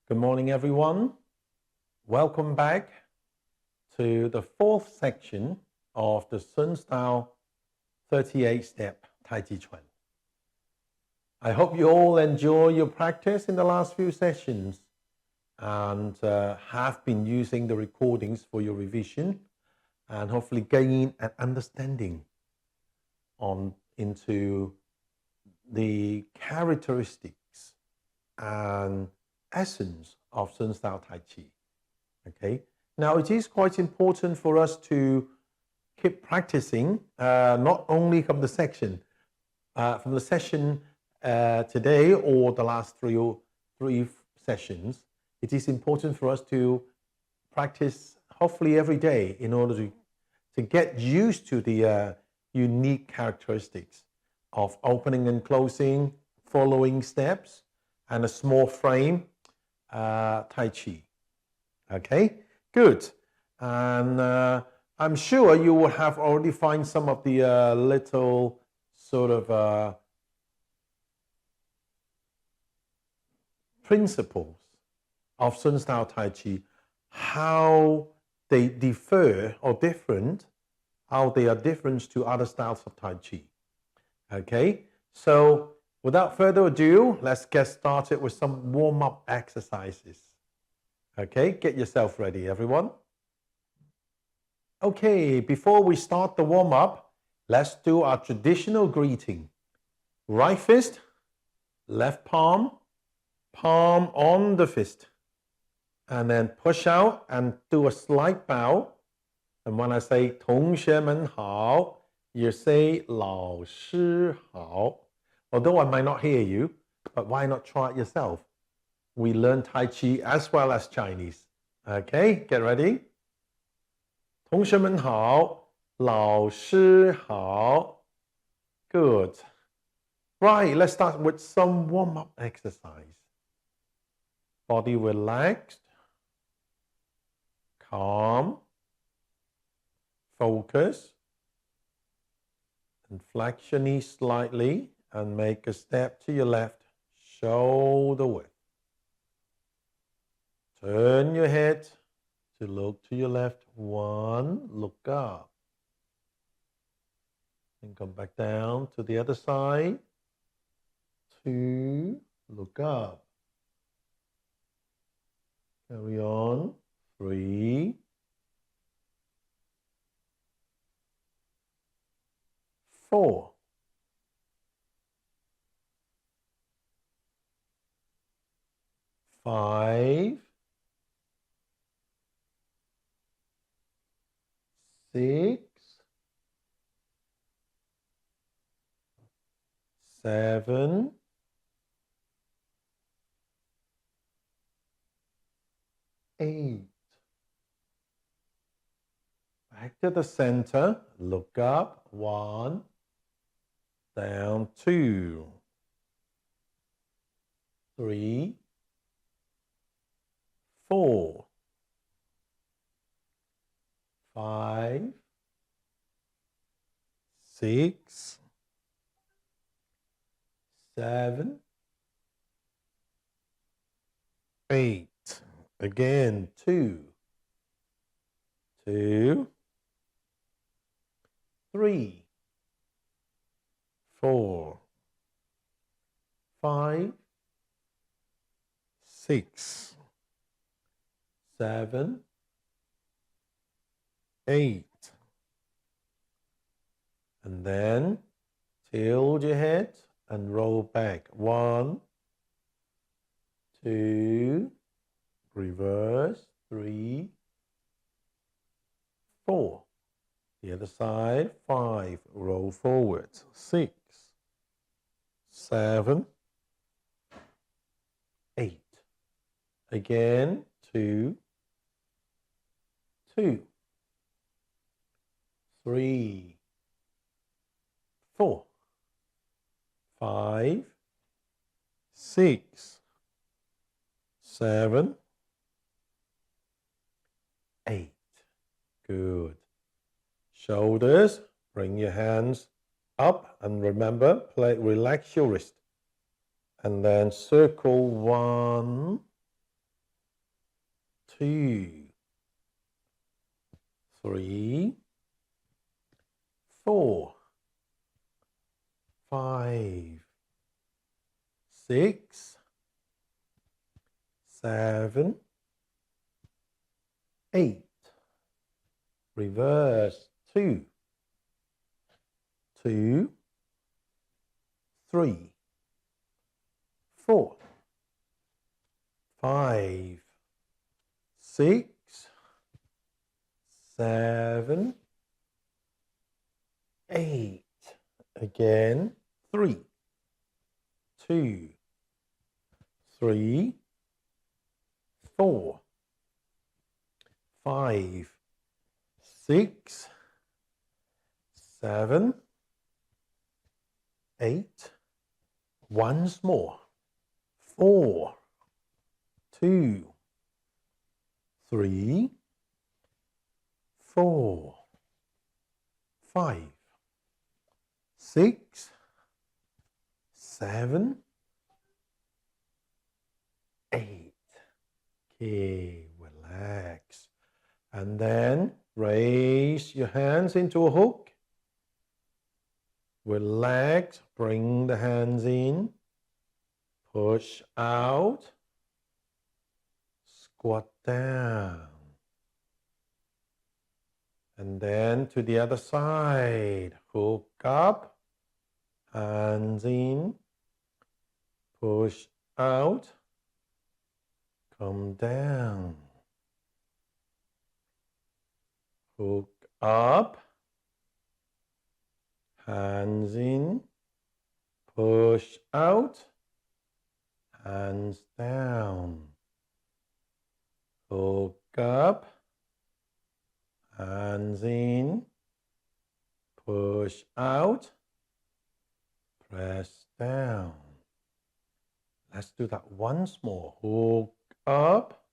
Good morning, everyone. Welcome back to the fourth section of the Sun Style 38-step Tai Chi Chuan. I hope you all enjoy your practice in the last few sessions and have been using the recordings for your revision and hopefully gaining an understanding into the characteristics and essence of Sun Style Tai Chi. Okay. Now it is quite important for us to keep practicing, not only from the session today or the last three sessions. It is important for us to practice hopefully every day in order to get used to the unique characteristics of opening and closing, following steps, and a small frame Tai Chi. Okay, good. And I'm sure you will have already find some of the little sort of principles of Sun Style Tai Chi, how they differ or different, how they are different to other styles of Tai Chi. Okay, so without further ado, let's get started with some warm-up exercises. Okay, get yourself ready, everyone. Okay, before we start the warm-up, let's do our traditional greeting. Right fist, left palm, palm on the fist. And then push out and do a slight bow. And when I say 同学们好, you say 老师好. Although I might not hear you, but why not try it yourself? We learn Tai Chi as well as Chinese. Okay, get ready. 同学们好, 老师好. Good. Right, let's start with some warm-up exercise. Body relaxed, calm, focus, and flex your knees slightly and make a step to your left, shoulder width. Turn your head to look to your left. 1, look up. And come back down to the other side. 2, look up. Carry on. 3, 4. 5, 6, 7, 8. Back to the center, look up. 1, down 2, 3, 4, 5, 6, 7, 8. Again, 2, 3, 4, 5, 6, 7, 8. And then tilt your head and roll back. 1, 2, reverse. 3, 4. The other side. 5, roll forward. 6, 7, 8. Again, 2, 2, 3, 4, 5, 6, 7, 8. Good. Shoulders, bring your hands up and remember, relax your wrist. And then circle 1, 2, 3, 4, 5, 6, 7, 8. Reverse. 2, 2, 3, 4, 5, 6, 7, 8. Again. 3, 2, 3, 4, 5, 6, 7, 8. Once more. 4, 2, 3, 4, 5, 6, 7, 8. Okay, relax. And then raise your hands into a hook. Relax, bring the hands in. Push out. Squat down. And then to the other side. Hook up. Hands in. Push out. Come down. Hook up. Hands in. Push out. Hands down. Hook up. Hands in. Push out. Press down. Let's do that once more. Hook up.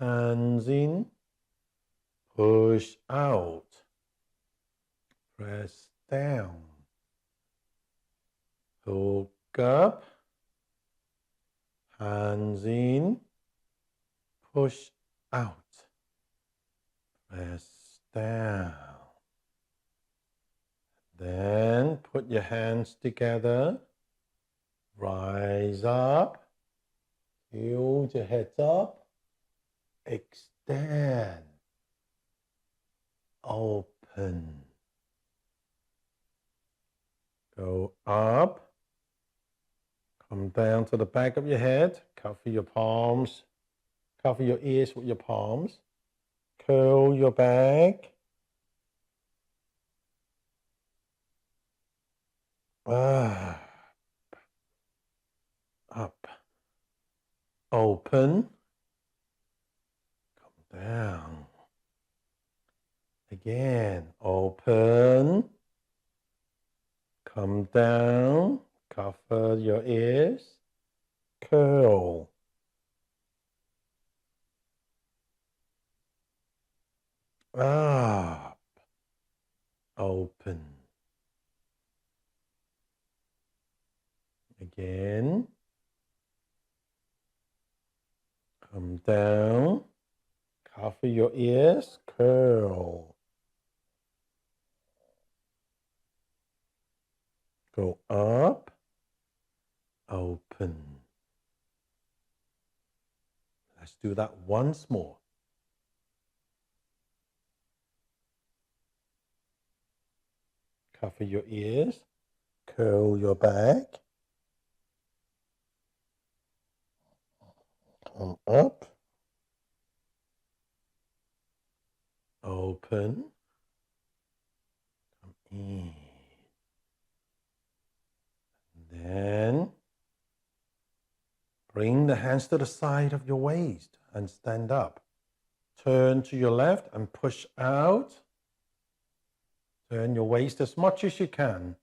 Hands in. Push out. Press down. Hook up. Hands in. Push out. Press down. Then put your hands together. Rise up. Tilt your head up. Extend. Open. Go up. Come down to the back of your head. Cover your palms. Cover your ears with your palms. Curl your back. Up. Open. Come down. Again. Open. Come down. Cover your ears. Curl. Up. Open. Again. Come down. Cover your ears. Curl. Go up. Open. Let's do that once more. Cover your ears. Curl your back. Come up. Open. Come in. And then bring the hands to the side of your waist and stand up. Turn to your left and push out. Turn your waist as much as you can.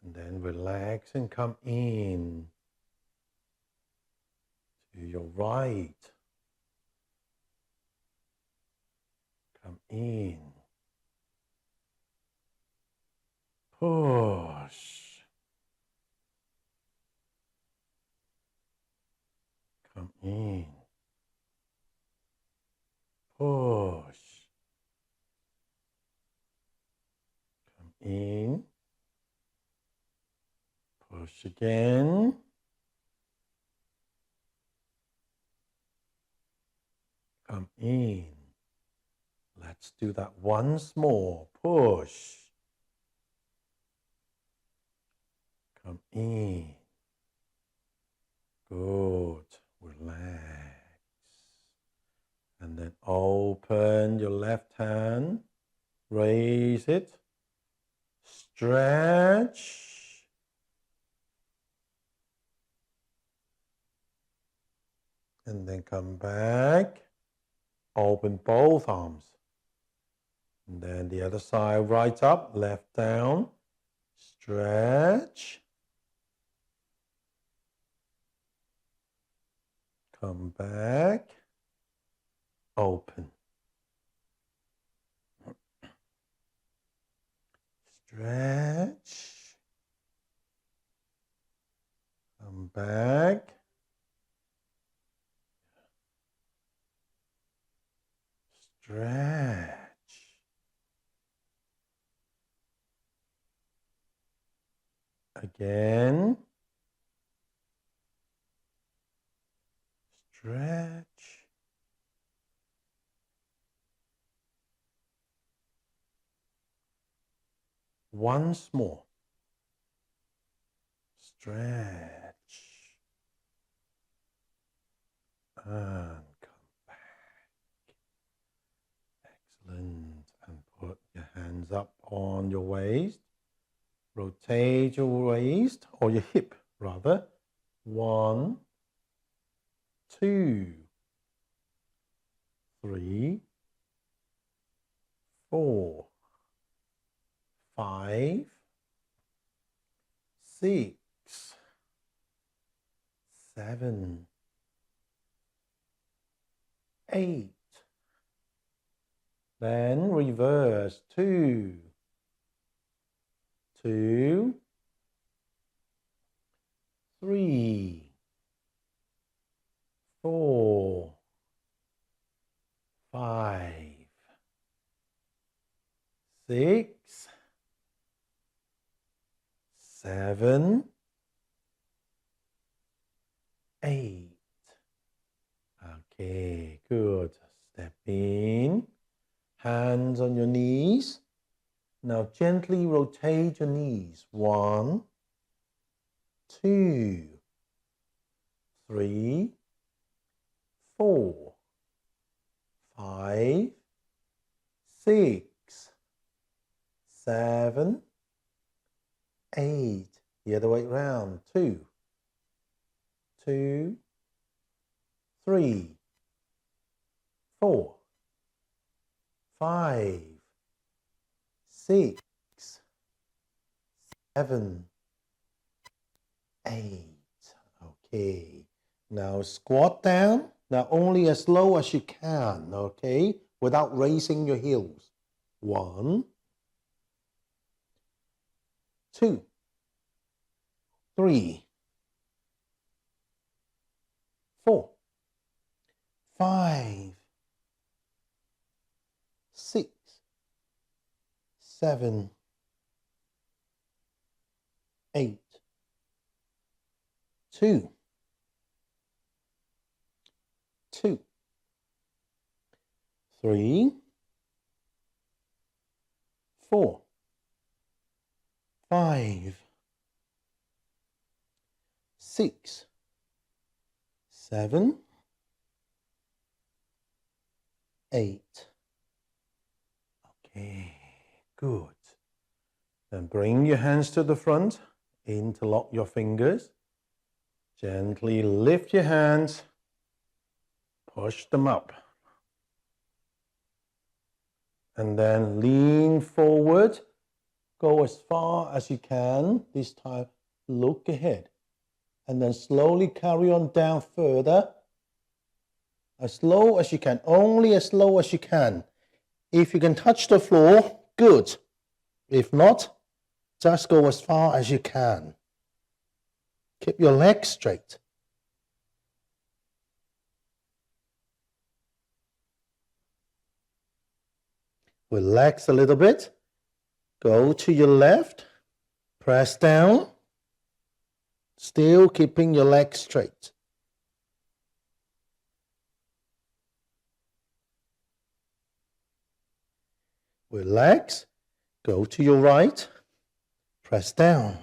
And then relax and come in. To your right. Come in. Push. Come in. Push again. Come in. Let's do that once more. Push. Come in. Good. Relax. And then open your left hand. Raise it. Stretch. And then come back. Open both arms. And then the other side, right up, left down. Stretch. Come back. Open. Stretch. Come back. Stretch. Again. Stretch. Once more. Stretch. And come back. Excellent. And put your hands up on your waist. Rotate your waist, or your hip rather. 1, 2, 3, 4, 5, 6, 7, 8. Then reverse. 2, 2, 3, 4, 5, 6, 7, 8. Okay, good. Step in. Hands on your knees. Now gently rotate your knees. 1, 2, 3, 4, 5, 6, 7, 8. The other way round. 2, 2, 3, 4, 5, 6, 7, 8. Okay. Now squat down. Now only as low as you can, okay? Without raising your heels. 1, 2, 3, 4, 5, 6, 7, 8, 2, 2, 3, 4, 5, 6, 7, 8. Okay, good. Then bring your hands to the front, interlock your fingers. Gently lift your hands, push them up. And then lean forward, go as far as you can. This time, look ahead. And then slowly carry on down further. As slow as you can, only as slow as you can. If you can touch the floor, good. If not, just go as far as you can. Keep your legs straight. Relax a little bit. Go to your left. Press down. Still keeping your legs straight. Relax. Go to your right. Press down.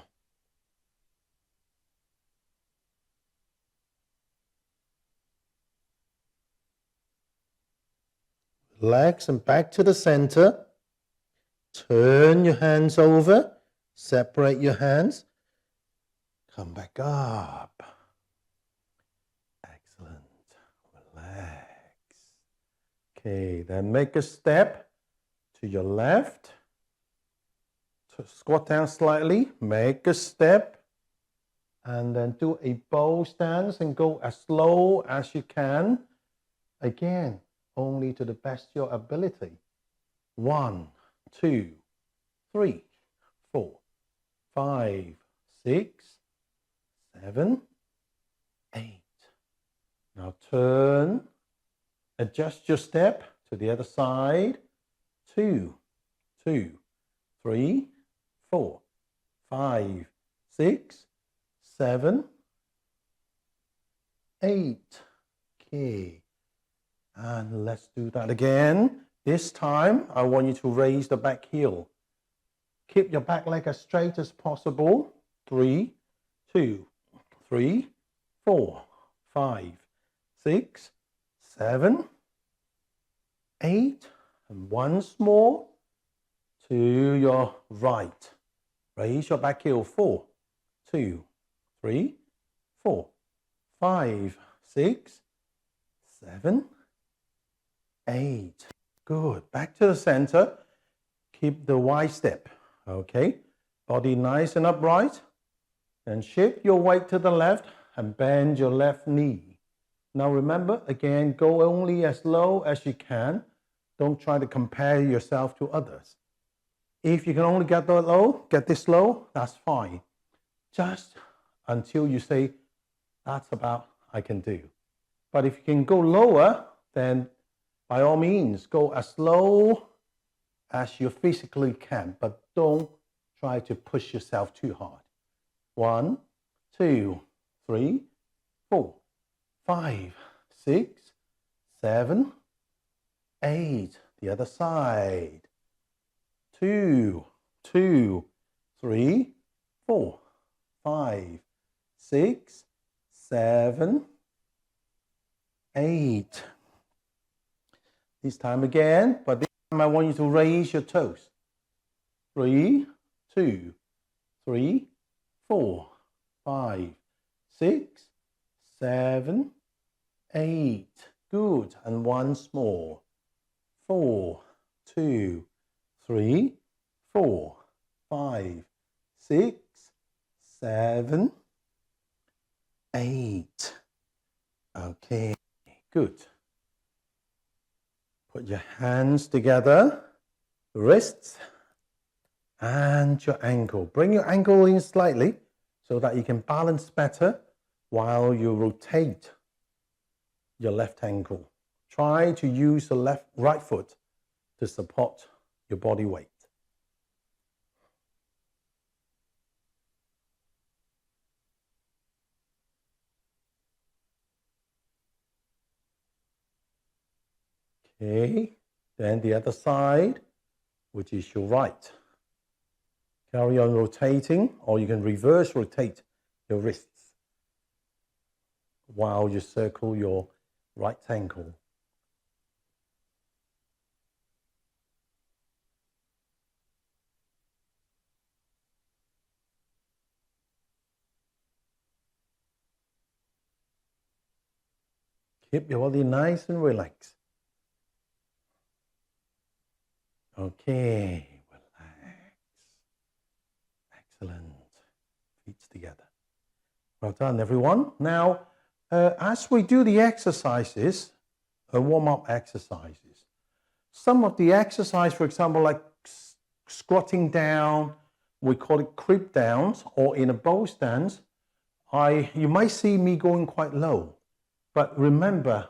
Relax and back to the center. Turn your hands over. Separate your hands. Come back up. Excellent. Relax. Okay, then make a step to your left. Squat down slightly. Make a step. And then do a bow stance and go as slow as you can. Again, only to the best of your ability. 1, 2, 3, 4, 5, 6, 7, 8. Now turn, adjust your step to the other side. 2, 2, 3, 4, 5, 6, 7, 8. Okay. And let's do that again. This time, I want you to raise the back heel. Keep your back leg as straight as possible. 3, 2, 3, 4, 5, 6, 7, 8. And once more to your right. Raise your back heel. 4, 2, 3, 4, 5, 6, 7, 8. Good. Back to the center. Keep the wide step. Okay. Body nice and upright. Then shift your weight to the left and bend your left knee. Now remember, again, go only as low as you can. Don't try to compare yourself to others. If you can only get that low, get this low, that's fine. Just until you say, that's about I can do. But if you can go lower, then by all means, go as low as you physically can, but don't try to push yourself too hard. 1, 2, 3, 4, 5, 6, 7, 8. The other side. 2, 2, 3, 4, 5, 6, 7, 8. This time again, but this time I want you to raise your toes. 3, 2, 3, 4, 5, 6, 7, 8. Good. And once more. 4, 2, 3, 4, 5, 6, 7, 8. Okay, good. Put your hands together, wrists, and your ankle. Bring your ankle in slightly so that you can balance better while you rotate your left ankle. Try to use the right foot to support your body weight. Okay, then the other side, which is your right. Carry on rotating, or you can reverse rotate your wrists while you circle your right ankle. Keep your body nice and relaxed. Okay, relax. Excellent. Feet together. Well done, everyone. Now, as we do the exercises, warm-up exercises, some of the exercise, for example, like squatting down, we call it creep downs, or in a bow stance, you might see me going quite low. But remember,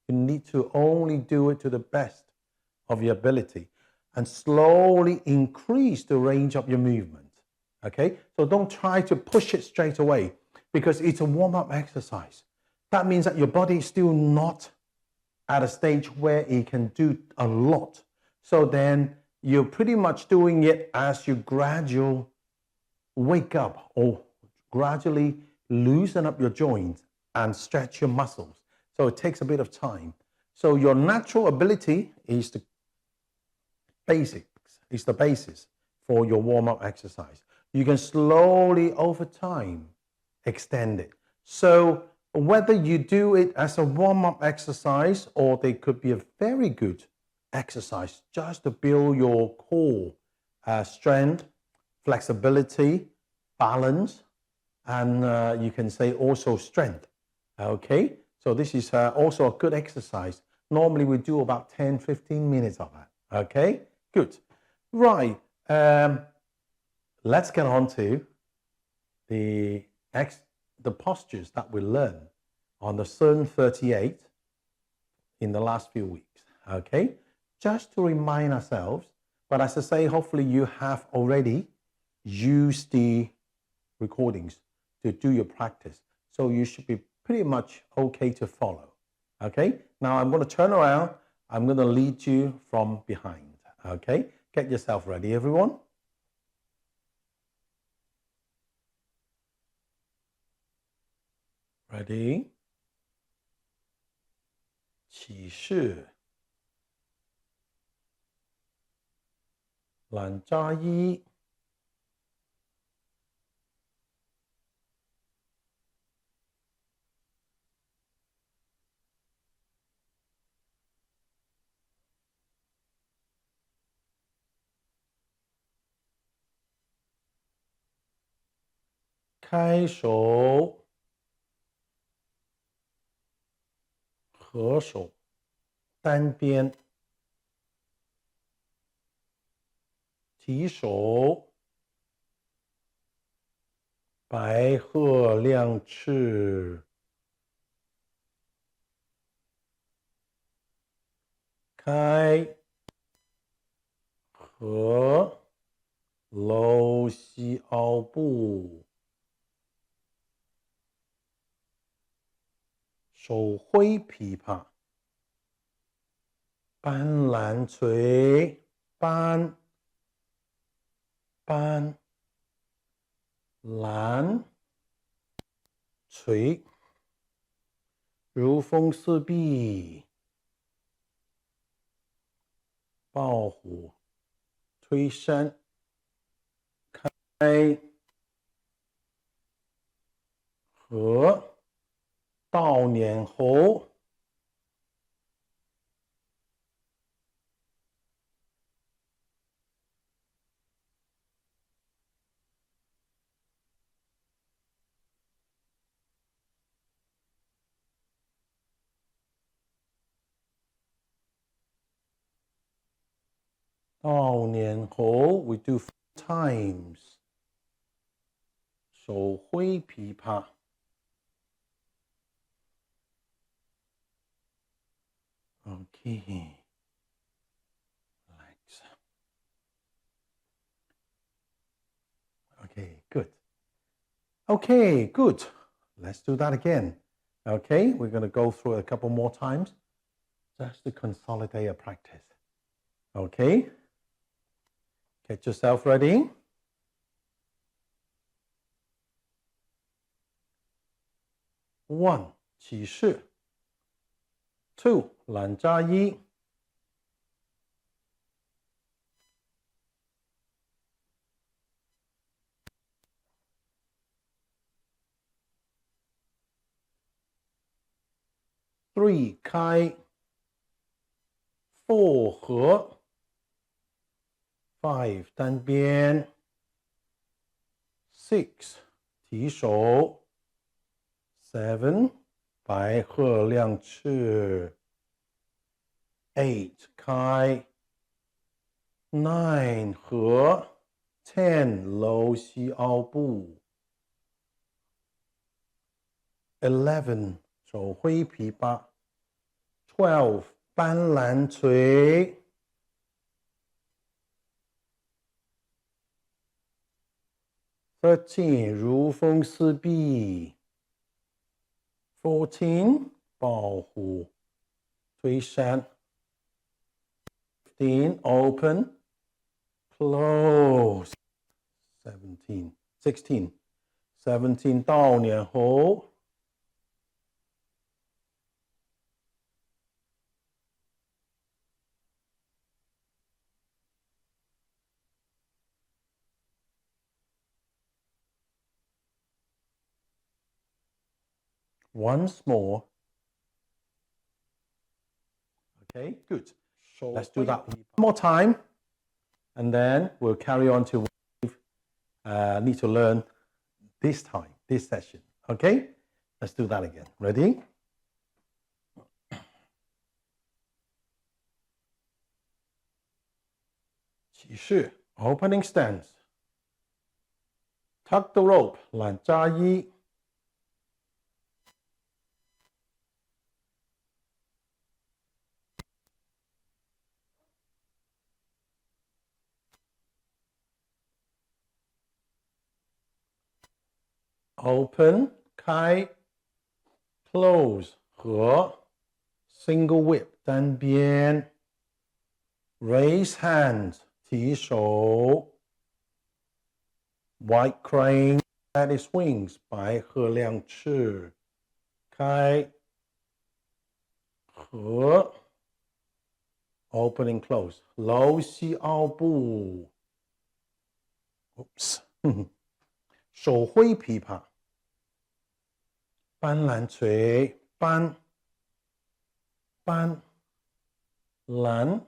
you need to only do it to the best of your ability and slowly increase the range of your movement. Okay? So don't try to push it straight away. because it's a warm-up exercise. That means that your body is still not at a stage where it can do a lot. So then you're pretty much doing it as you gradually wake up or gradually loosen up your joints and stretch your muscles. So it takes a bit of time. So your natural ability is the basis for your warm-up exercise. You can slowly over time extend it. So whether you do it as a warm-up exercise or they could be a very good exercise just to build your core strength, flexibility, balance, and you can say also strength. Okay, so this is also a good exercise. Normally we do about 10-15 minutes of that. Okay, good. Right, let's get on to the postures that we learned on the Sun 38 in the last few weeks. Okay, just to remind ourselves, but as I say, hopefully you have already used the recordings to do your practice. So you should be pretty much okay to follow. Okay, now I'm going to turn around. I'm going to lead you from behind. Okay, get yourself ready, everyone. Ready? 起势，懒扎衣，开手，合手，单边，提手，白鹤亮翅，开，合，搂膝凹步，手挥琵琶，斑斓垂，斑，斓，垂，如风似壁，抱虎，推山，开，合，倒撵猴，倒撵猴 we do 4 times. 手挥琵琶。Okay. Relax. Okay, good. Okay, good. Let's do that again. Okay, we're going to go through it a couple more times just to consolidate our practice. Okay, get yourself ready. One, 起势。Two, 懒扎衣。Three, 开。Four, 合。Five, 单边。Six, 提手。Seven, 白鹤亮翅。Eight, 开。Nine, 合。10, 搂膝凹步。11, 手挥琵琶。12, 斑斓垂。13, 如风似壁。14保护推扇 15 open close 17 16 17到年后 Once more. Okay, good. Let's do that one more time. And then we'll carry on to what we need to learn this time, this session. Okay? Let's do that again. Ready? Opening stance. Tuck the rope. 懒扎衣 Open 开 close 合 single whip 单边 raise hands 提手 white crane at its wings 白鹤亮翅开合 opening close 楼膝凹步 oops 手挥琵琶 斑斓锤斑斑斓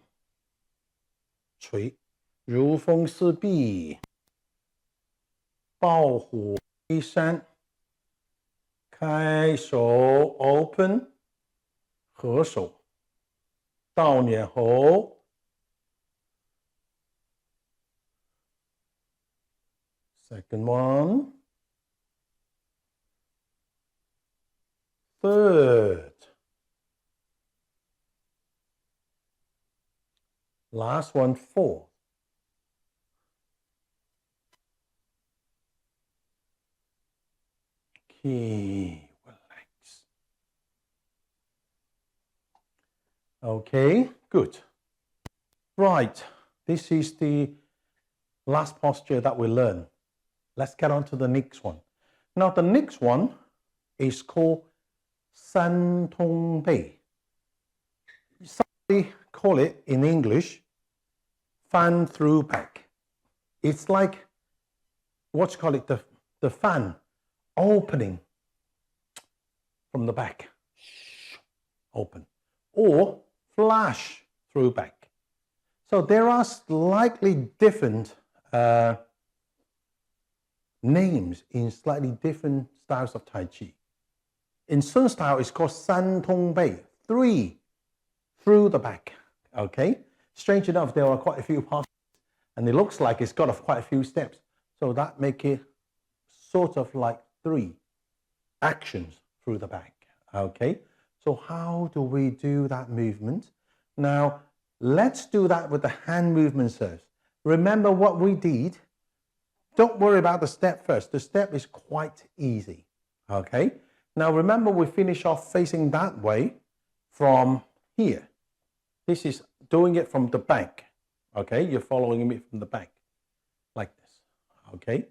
锤如风似壁抱虎飞山开手 open 合手到年后 second one third last one fourth okay relax okay good right this is the last posture that we learn. Let's get on to the next one. Now the next one is called 三通背 Somebody call it in English fan through back. It's like what you call it the fan opening from the back open or flash through back. So there are slightly different names in slightly different styles of Tai Chi. In Sun style, it's called 三通背 3 through the back. Okay? Strange enough, there are quite a few parts, and it looks like it's got quite a few steps. So that makes it sort of like 3 actions through the back. Okay? So how do we do that movement? Now, let's do that with the hand movement first. Remember what we did. Don't worry about the step first. The step is quite easy. Okay? Now remember we finish off facing that way from here. This is doing it from the back. Okay? You're following me from the back. Like this. Okay?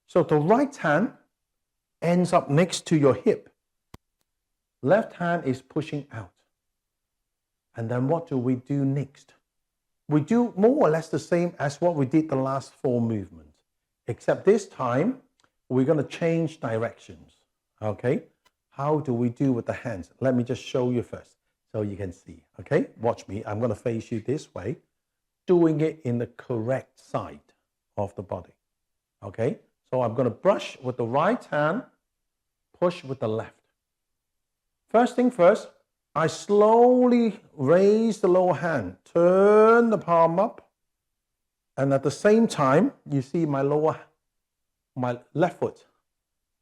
So the right hand ends up next to your hip. Left hand is pushing out. And then what do we do next? We do more or less the same as what we did the last 4 movements. Except this time, we're going to change directions. Okay? How do we do with the hands? Let me just show you first so you can see. Okay? Watch me. I'm going to face you this way, doing it in the correct side of the body. Okay? So I'm going to brush with the right hand, push with the left. First thing first, I slowly raise the lower hand, turn the palm up, and at the same time, you see my left foot,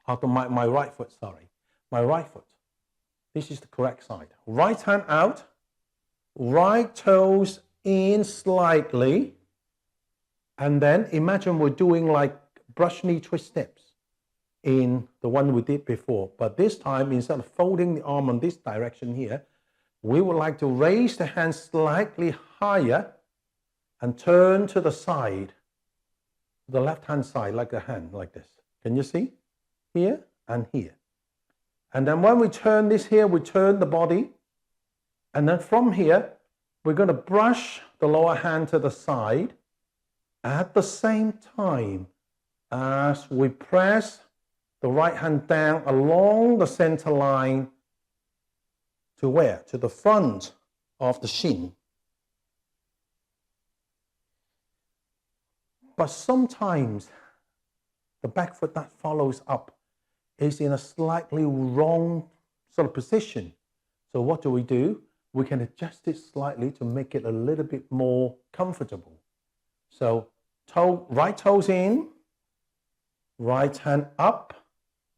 my right foot, sorry, my right foot. This is the correct side. Right hand out, right toes in slightly, and then imagine we're doing like brush knee twist steps. in the one we did before. But this time, instead of folding the arm on this direction here, we would like to raise the hand slightly higher and turn to the side, the left-hand side, like a hand, like this. Can you see? Here and here. And then when we turn this here, we turn the body. And then from here, we're going to brush the lower hand to the side at the same time as we press the right hand down along the center line to where? To the front of the shin. But sometimes the back foot that follows up is in a slightly wrong sort of position. So what do? We can adjust it slightly to make it a little bit more comfortable. So right toes in, right hand up,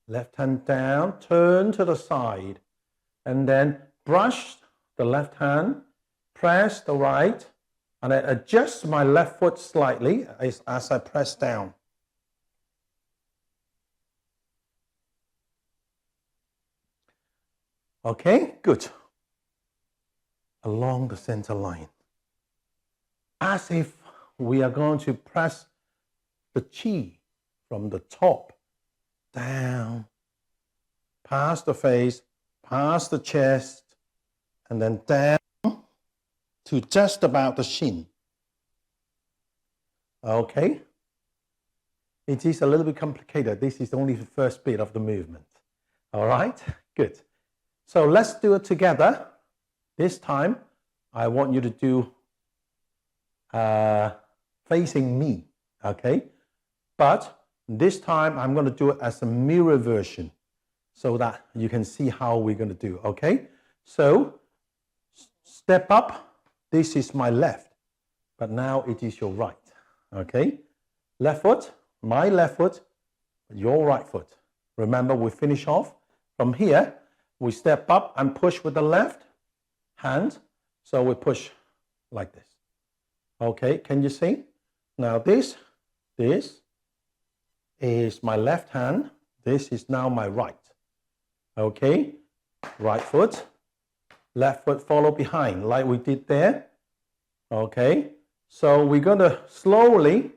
left hand down, turn to the side, and then brush the left hand, press the right, and I adjust my left foot slightly as I press down. Okay, good. Along the center line. As if we are going to press the chi from the top down, past the face, past the chest, and then down to just about the shin. Okay? It is a little bit complicated. This is only the first bit of the movement. All right? Good. So let's do it together. This time, I want you to do facing me, okay? But this time, I'm going to do it as a mirror version so that you can see how we're going to do, okay? So, step up. This is my left, but now it is your right, okay? Left foot, my left foot, your right foot. Remember, we finish off from here. We step up and push with the left hand, so we push like this. Okay, can you see? Now this is my left hand. This is now my right. Okay, right foot, left foot follow behind like we did there. Okay, so we're going to slowly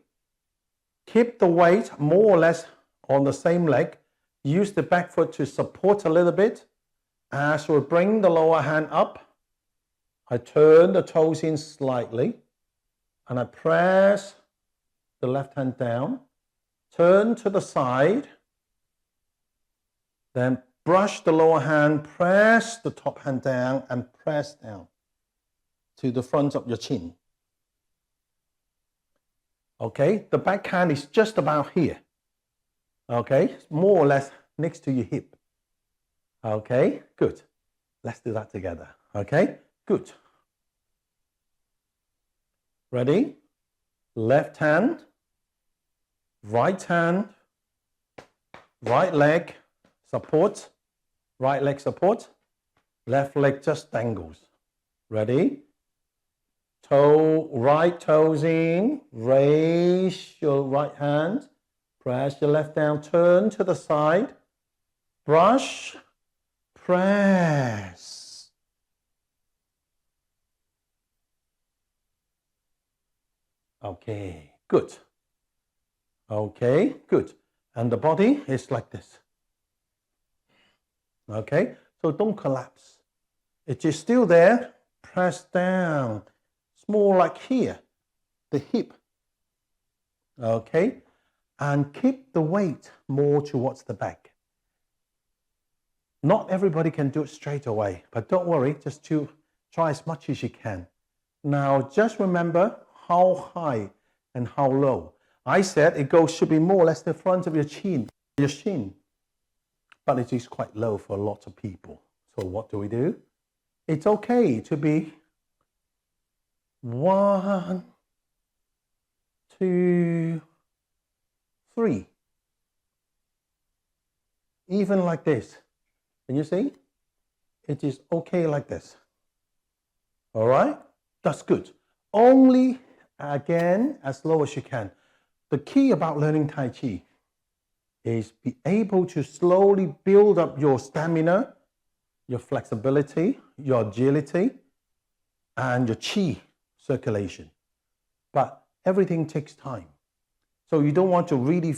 keep the weight more or less on the same leg. Use the back foot to support a little bit. As we bring the lower hand up, I turn the toes in slightly and I press the left hand down, turn to the side, then brush the lower hand, press the top hand down and press down to the front of your chin. Okay, the back hand is just about here. Okay, more or less next to your hip. Okay, good. Let's do that together. Okay, good. Ready? Left hand, right leg support, right leg support, left leg just dangles. Ready? Right toes in, raise your right hand, press your left down, turn to the side, brush, press. Okay, good. Okay, good. And the body is like this. Okay, so don't collapse. It is still there. Press down. It's more like here, the hip. Okay, and keep the weight more towards the back. Not everybody can do it straight away, but don't worry, just to try as much as you can. Now, just remember how high and how low. I said it should be more or less the front of your shin, but it is quite low for a lot of people. So what do? It's okay to be 1, 2, 3. Even like this. Can you see? It is okay like this. All right? That's good. Only, again, as low as you can. The key about learning Tai Chi is be able to slowly build up your stamina, your flexibility, your agility, and your chi circulation. But everything takes time. So you don't want to really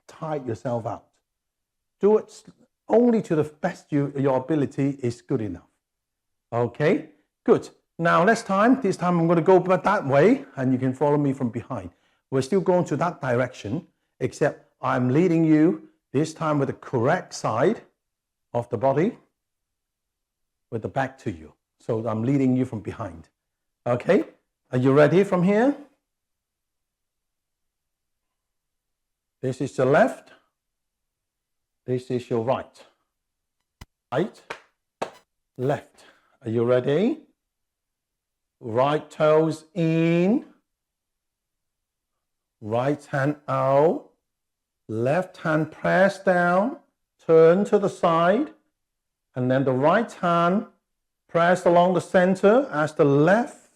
tire yourself out. Do it only to the best your ability is good enough. Okay, good. Now this time I'm going to go back that way and you can follow me from behind. We're still going to that direction, except I'm leading you this time with the correct side of the body with the back to you. So I'm leading you from behind. Okay, are you ready from here? This is your left. This is your right. Right, left. Are you ready? Right toes in. Right hand out. Left hand press down. Turn to the side. And then the right hand press along the center as the left.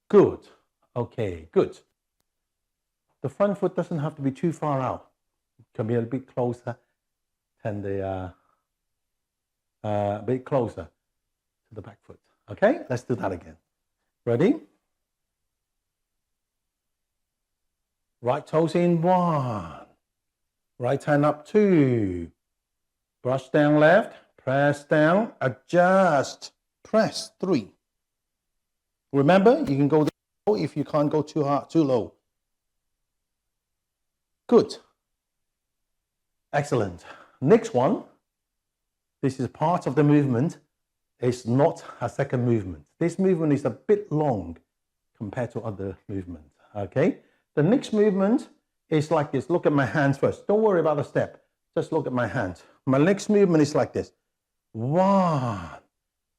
Good. Okay, good. The front foot doesn't have to be too far out. It can be a bit closer than the bit closer to the back foot. Okay, let's do that again. Ready? Right toes in, 1. Right hand up, 2. Brush down left, press down, adjust, press, 3. Remember, you can go low if you can't go too hard, too low. Good. Excellent. Next one. This is part of the movement. It's not a second movement. This movement is a bit long compared to other movements. Okay. The next movement is like this. Look at my hands first. Don't worry about the step. Just look at my hands. My next movement is like this. 1.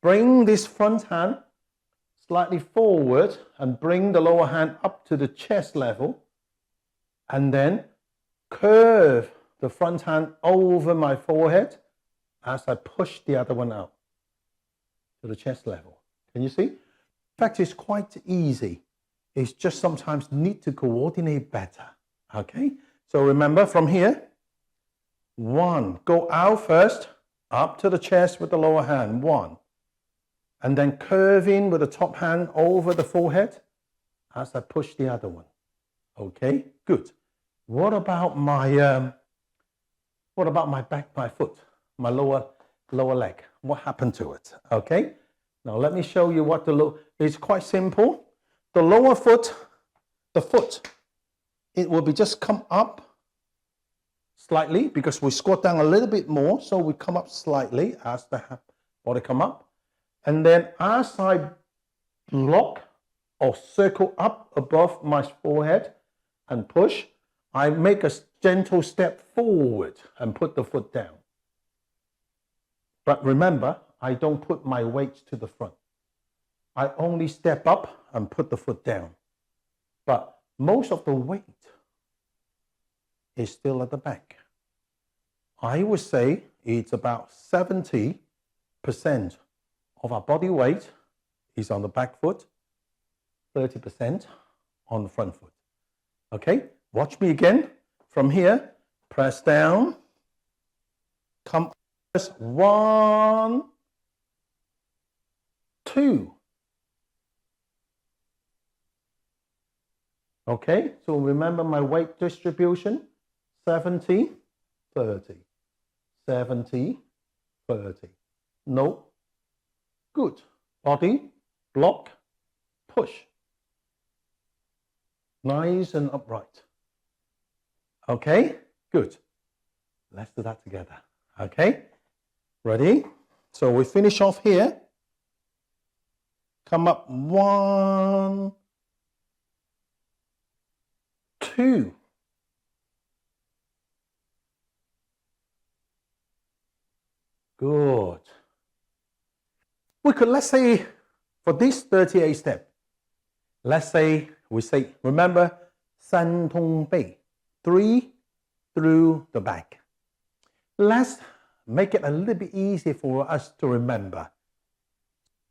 Bring this front hand slightly forward and bring the lower hand up to the chest level. And then curve the front hand over my forehead as I push the other one out to the chest level. Can you see? In fact, it's quite easy. It's just sometimes need to coordinate better. Okay? So remember from here, 1, go out first, up to the chest with the lower hand, 1. And then curve in with the top hand over the forehead as I push the other one. Okay? Good. What about my my foot, my lower leg? What happened to it? Okay. Now let me show you what it's quite simple. The lower foot, it will be just come up slightly because we squat down a little bit more. So we come up slightly as the body come up. And then as I block or circle up above my forehead and push, I make a gentle step forward and put the foot down. But remember, I don't put my weight to the front. I only step up and put the foot down. But most of the weight is still at the back. I would say it's about 70% of our body weight is on the back foot, 30% on the front foot. Okay? Watch me again. From here, press down. Come press 1, 2. Okay, so remember my weight distribution, 70, 30. 70, 30. No. Good. Body, block, push. Nice and upright. Okay, good. Let's do that together. Okay, ready? So we finish off here. Come up 1, 2. Good. We could, let's say, for this 38 step, let's say, we say, remember, 三通背, 3 through the back. Let's make it a little bit easier for us to remember.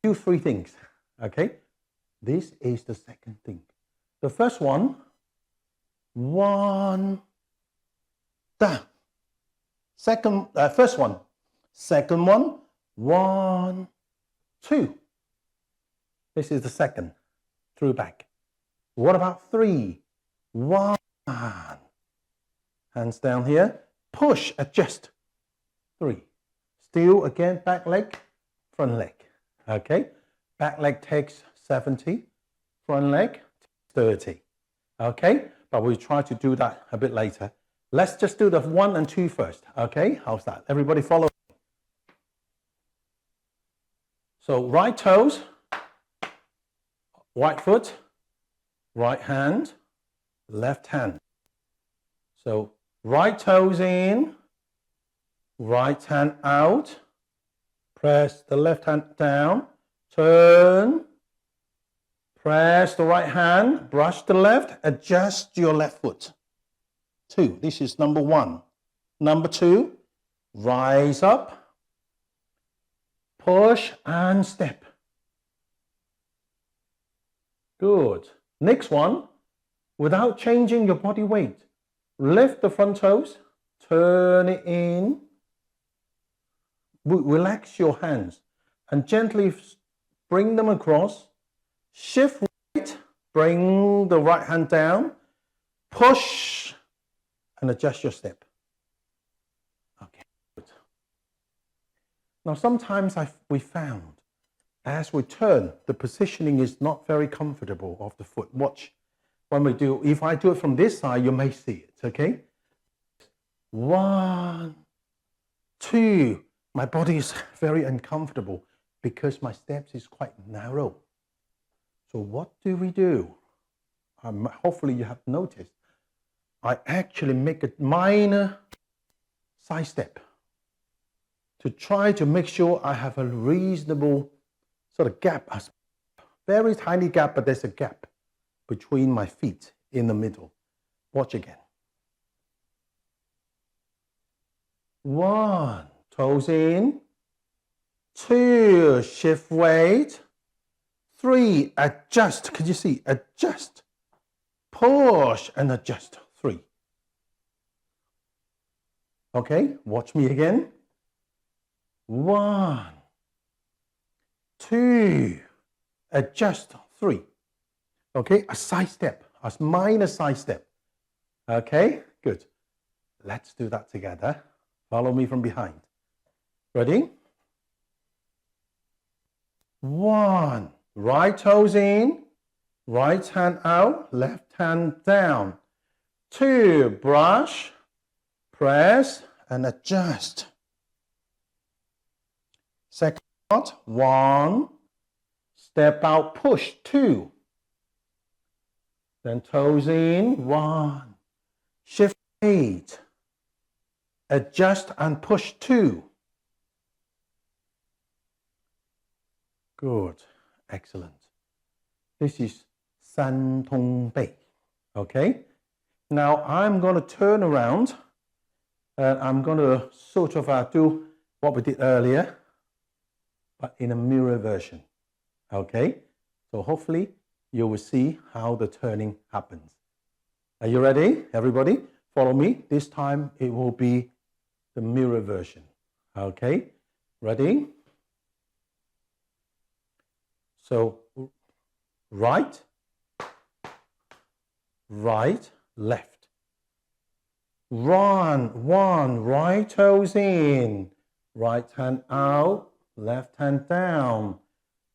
Do 3 things, okay? This is the second thing. The first one, 1, down. First one. Second one, 1, 2. This is the second, through back. What about 3? 1. Hands down here. Push, adjust. 3. Still again, back leg, front leg. Okay? Back leg takes 70. Front leg, 30. Okay? But we'll try to do that a bit later. Let's just do the 1 and 2 first. Okay? How's that? Everybody follow. So right toes, right foot, right hand, left hand. So right toes in, right hand out, press the left hand down, turn, press the right hand, brush the left, adjust your left foot. 2, this is number 1. Number 2, rise up, push and step. Good. Next one, without changing your body weight, lift the front toes, turn it in, relax your hands and gently bring them across, shift weight, bring the right hand down, push and adjust your step. Okay, good. Now sometimes we found as we turn, the positioning is not very comfortable of the foot. Watch when we do, if I do it from this side, you may see it, okay? 1, 2, my body is very uncomfortable because my steps is quite narrow. So what do? Hopefully you have noticed, I actually make a minor side step to try to make sure I have a reasonable sort of gap, a very tiny gap, but there's a gap between my feet in the middle. Watch again. 1, toes in. 2, shift weight. 3, adjust. Can you see? Adjust. Push and adjust. 3. Okay, watch me again. 1, 2, adjust. 3. Okay, a side step, a minor side step. Okay, good. Let's do that together. Follow me from behind. Ready? 1, right toes in, right hand out, left hand down. 2, brush, press, and adjust. Second part, 1, step out, push, 2. Then toes in, 1, shift weight, adjust and push, 2. Good, excellent. This is San Tong Bei. Okay, now I'm going to turn around and I'm going to sort of do what we did earlier, but in a mirror version. Okay, so hopefully you will see how the turning happens. Are you ready, everybody? Follow me. This time it will be the mirror version. Okay, ready? So right, left. 1, right toes in, right hand out, left hand down.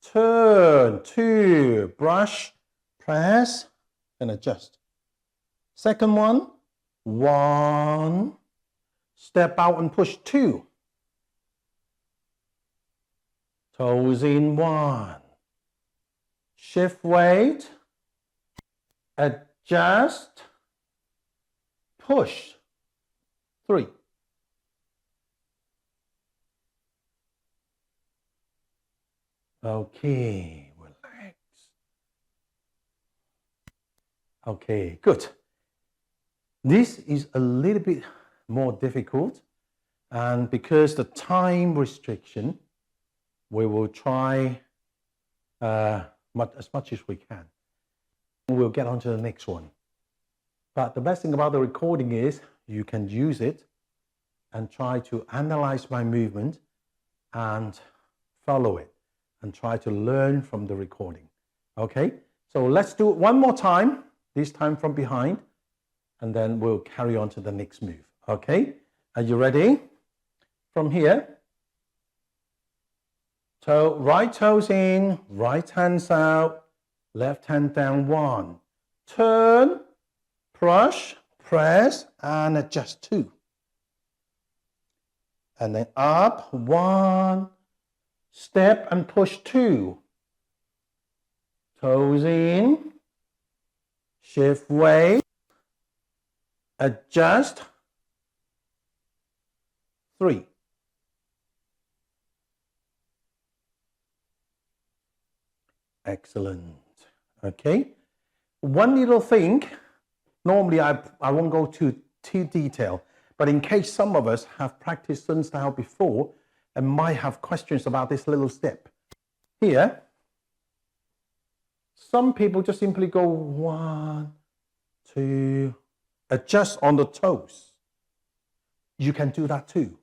Turn, 2, brush, press, and adjust. Second one, 1, step out and push, 2. Toes in, 1. Shift weight, adjust, push, 3. Okay, relax. Okay, good. This is a little bit more difficult, and because the time restriction, we will try as much as we can. We'll get on to the next one. But the best thing about the recording is you can use it and try to analyze my movement and follow it and try to learn from the recording. Okay, so let's do it one more time, this time from behind, and then we'll carry on to the next move. Okay, are you ready? From here, toe, right toes in, right hands out, left hand down, 1. Turn, push, press, and adjust, 2. And then up, 1. Step and push, 2. Toes in, shift weight, adjust, 3. Excellent. Okay. One little thing, normally I won't go too detail, but in case some of us have practiced certain style before and might have questions about this little step. Here, some people just simply go 1, 2, adjust on the toes. You can do that too.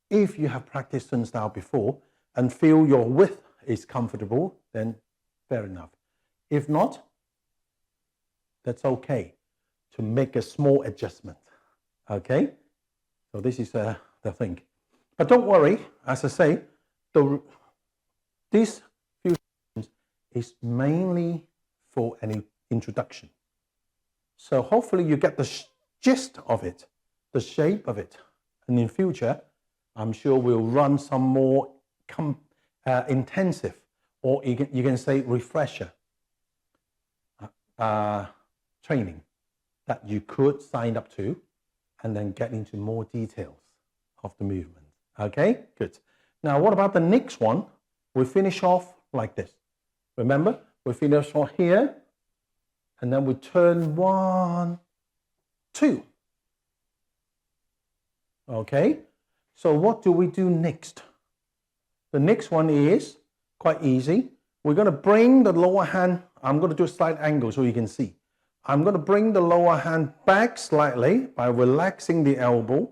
If you have practiced certain style before and feel your width is comfortable, then fair enough. If not, that's okay to make a small adjustment. Okay, so this is the thing. But don't worry, as I say, this few seconds is mainly for an introduction. So hopefully you get the gist of it, the shape of it. And in future, I'm sure we'll run some more intensive, or you can say refresher training that you could sign up to and then get into more details of the movement. Okay, good. Now, what about the next one? We finish off like this. Remember, we finish off here, and then we turn 1, 2. Okay, so what do we do next? The next one is quite easy. We're going to bring the lower hand, I'm going to do a slight angle so you can see. I'm going to bring the lower hand back slightly by relaxing the elbow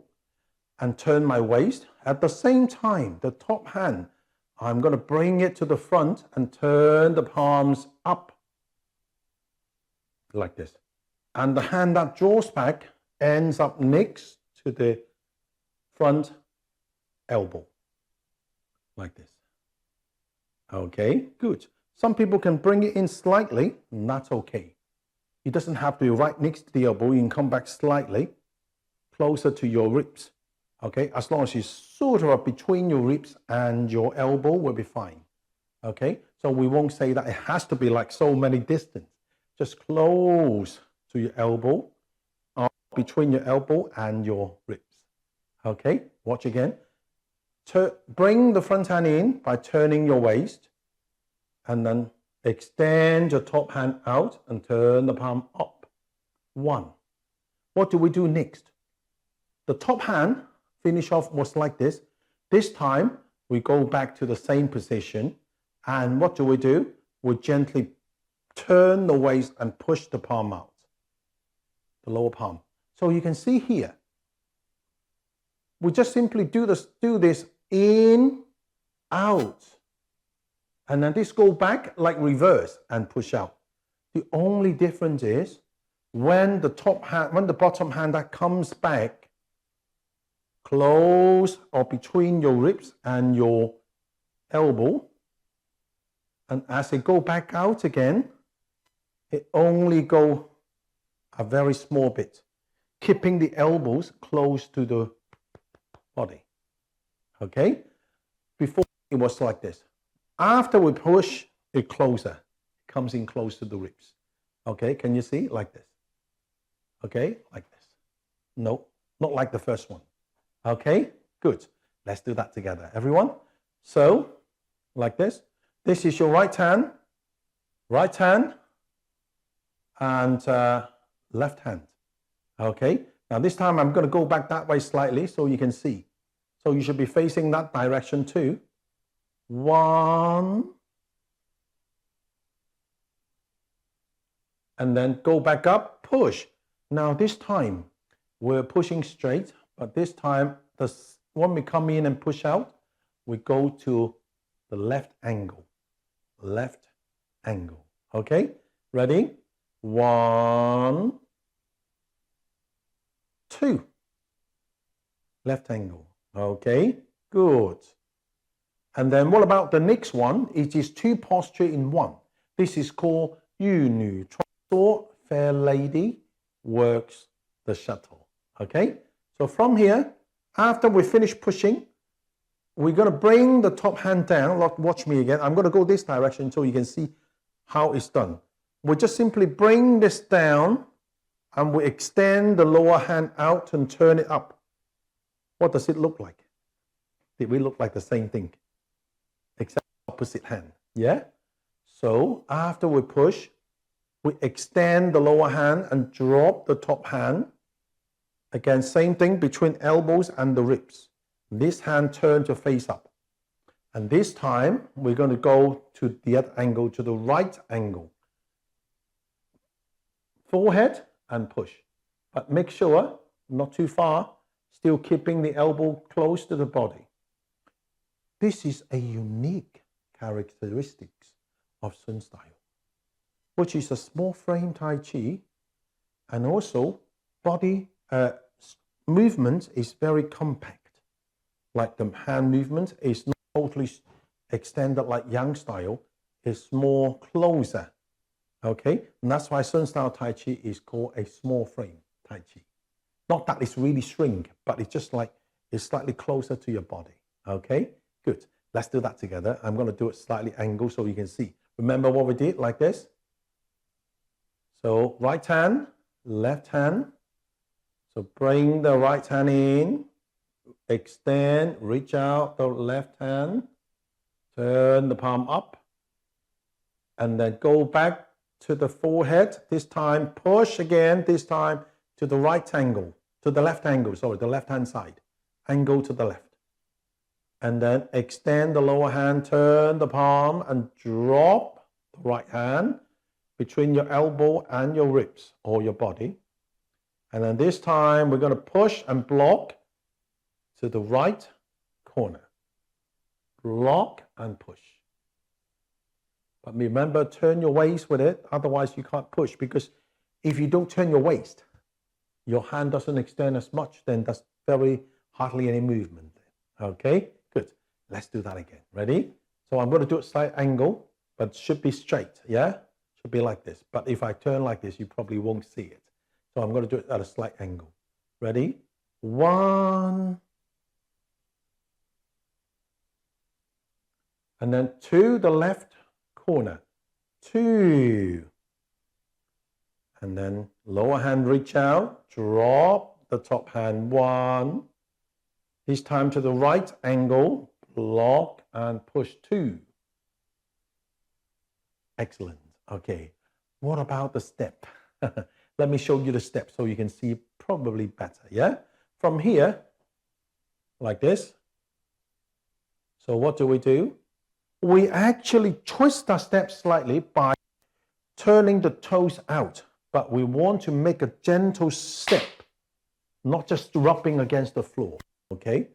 and turn my waist. At the same time, the top hand, I'm going to bring it to the front and turn the palms up like this. And the hand that draws back ends up next to the front elbow like this. Okay, good. Some people can bring it in slightly, and that's okay. It doesn't have to be right next to the elbow. You can come back slightly closer to your ribs. Okay, as long as it's sort of between your ribs and your elbow will be fine. Okay, so we won't say that it has to be like so many distance. Just close to your elbow, between your elbow and your ribs. Okay, watch again. Bring the front hand in by turning your waist, and then extend your top hand out and turn the palm up. 1. What do we do next? The top hand finish off was like this. This time we go back to the same position, and what do? We gently turn the waist and push the palm out, the lower palm. So you can see here, we just simply do this in, out, and then this go back like reverse and push out. The only difference is when the bottom hand that comes back close or between your ribs and your elbow, and as it go back out again, it only go a very small bit, keeping the elbows close to the body. Okay? Before it was like this. After we push it closer, it comes in close to the ribs. Okay, can you see? Like this. Okay, like this. No, not like the first one. Okay, good. Let's do that together, everyone. So, like this. This is your right hand, and left hand. Okay, now this time I'm going to go back that way slightly so you can see. So you should be facing that direction too. 1, and then go back up, push. Now this time, we're pushing straight, but this time, when we come in and push out, we go to the left angle. Left angle. Okay? Ready? 1, 2. Left angle. Okay? Good. And then what about the next one? It is 2 posture in 1. This is called 玉女传说, fair lady works the shuttle. Okay? So from here, after we finish pushing, we're going to bring the top hand down. Watch me again. I'm going to go this direction so you can see how it's done. We just simply bring this down and we extend the lower hand out and turn it up. What does it look like? Did we look like the same thing? Except opposite hand. Yeah? So after we push, we extend the lower hand and drop the top hand. Again, same thing between elbows and the ribs. This hand turns to face up. And this time, we're going to go to the other angle, to the right angle. Forehead and push. But make sure, not too far, still keeping the elbow close to the body. This is a unique characteristic of Sun style, which is a small frame Tai Chi, and also body movement is very compact. Like the hand movement is not totally extended like Yang style, it's more closer. Okay, and that's why Sun style Tai Chi is called a small frame Tai Chi. Not that it's really shrink, but it's just like it's slightly closer to your body. Okay, good. Let's do that together. I'm going to do it slightly angled so you can see. Remember what we did like this? So right hand, left hand. So bring the right hand in, extend, reach out the left hand, turn the palm up, and then go back to the forehead. This time push again, this time to the right angle, to the left angle, sorry, the left hand side. Angle to the left. And then extend the lower hand, turn the palm and drop the right hand between your elbow and your ribs or your body. And then this time we're going to push and block to the right corner. Block and push. But remember, turn your waist with it, otherwise you can't push, because if you don't turn your waist, your hand doesn't extend as much, then that's very hardly any movement. Okay, good. Let's do that again. Ready? So I'm going to do a slight angle, but it should be straight, yeah? Should be like this. But if I turn like this, you probably won't see it. So I'm going to do it at a slight angle. Ready? 1. And then to the left corner. 2. And then lower hand reach out, drop the top hand. 1. This time to the right angle, block and push. 2. Excellent. Okay. What about the step? Let me show you the step so you can see probably better. Yeah? From here, like this. So what do? We actually twist our step slightly by turning the toes out. But we want to make a gentle step, not just rubbing against the floor. Okay?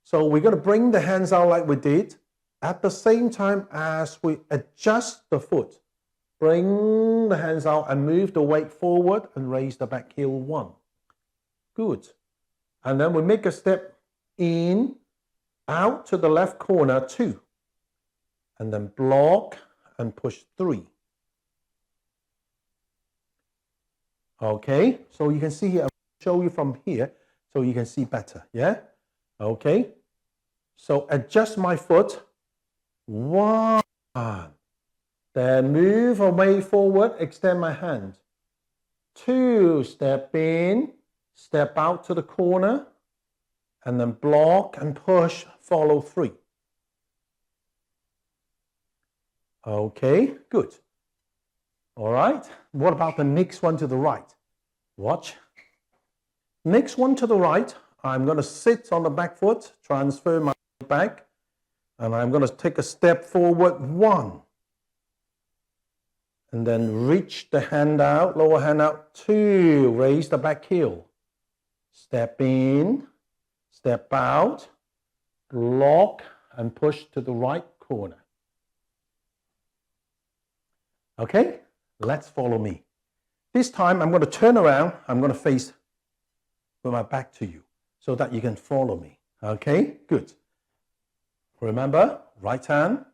So we're going to bring the hands out like we did. At the same time as we adjust the foot, bring the hands out and move the weight forward and raise the back heel. 1. Good. And then we make a step in, out to the left corner. 2. And then block and push. 3. Okay, so you can see here, I'll show you from here so you can see better, yeah? Okay, so adjust my foot. 1. Then move away forward, extend my hand. 2, step in, step out to the corner, and then block and push, follow. 3. Okay, good. All right, what about the next one to the right? Watch. Next one to the right, I'm going to sit on the back foot, transfer my back, and I'm going to take a step forward. 1. And then reach the hand out, lower hand out, 2, raise the back heel. Step in, step out, block and push to the right corner. Okay, let's follow me. This time I'm going to turn around, I'm going to face with my back to you so that you can follow me. Okay, good. Remember, right hand,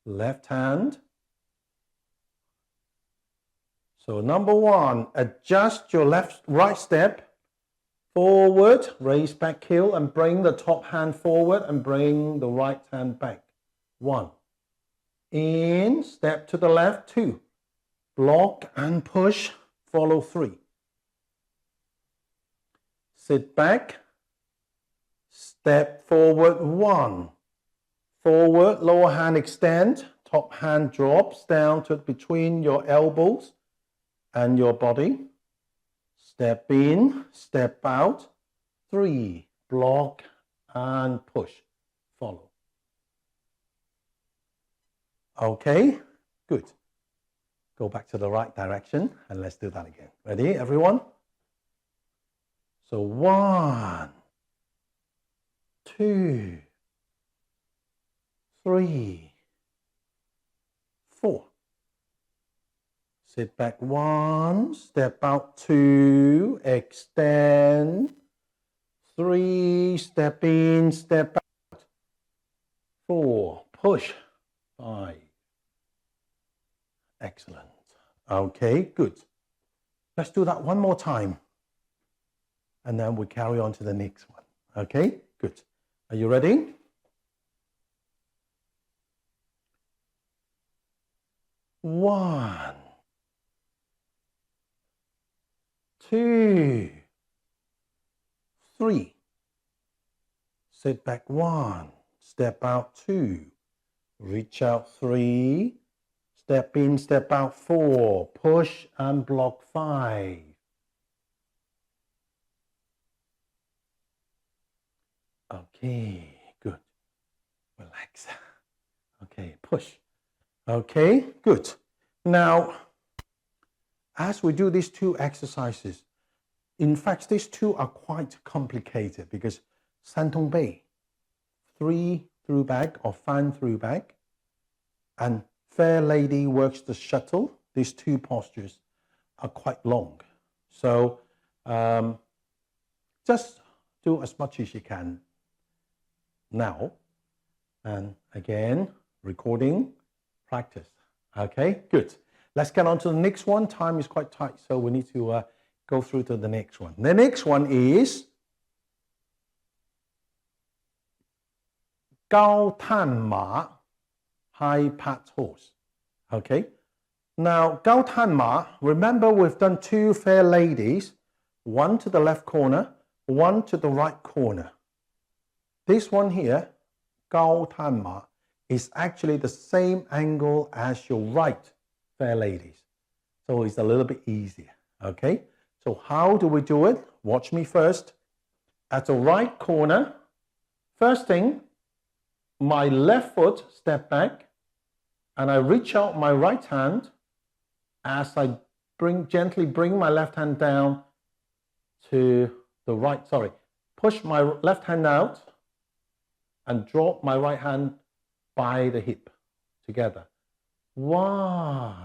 left hand. So number 1, adjust your right step forward, raise back heel and bring the top hand forward and bring the right hand back. 1. In, step to the left, 2. Block and push, follow 3. Sit back, step forward 1. Forward, lower hand extend, top hand drops down to between your elbows and your body. Step in, step out, 3. Block and push, follow. Okay, good. Go back to the right direction and let's do that again. Ready, everyone? So 1, 2, 3, 4. Sit back 1, step out 2, extend. 3, step in, step out. 4, push. 5. Excellent. Okay, good. Let's do that one more time. And then we carry on to the next one. Okay, good. Are you ready? One, 2, 3. Sit back 1, step out 2, reach out 3, step in, step out 4, push and block 5. Okay, good. Relax. Okay, push. Okay, good. Now, as we do these 2 exercises, in fact, these 2 are quite complicated because Santong Bei, 3 through back or fan through back, and Fair Lady works the shuttle. These 2 postures are quite long. So just do as much as you can now. And again, recording, practice. Okay, good. Let's get on to the next one. Time is quite tight, so we need to go through to the next one. The next one is Gao Tan Ma, high pat horse. Okay. Now, Gao Tan Ma, remember we've done 2 fair ladies, 1 to the left corner, 1 to the right corner. This one here, Gao Tan Ma, is actually the same angle as your right fair ladies. So it's a little bit easier. Okay. So how do we do it? Watch me first. At the right corner, first thing, my left foot step back and I reach out my right hand as I gently bring my left hand down to the right, push my left hand out and drop my right hand by the hip together. 1.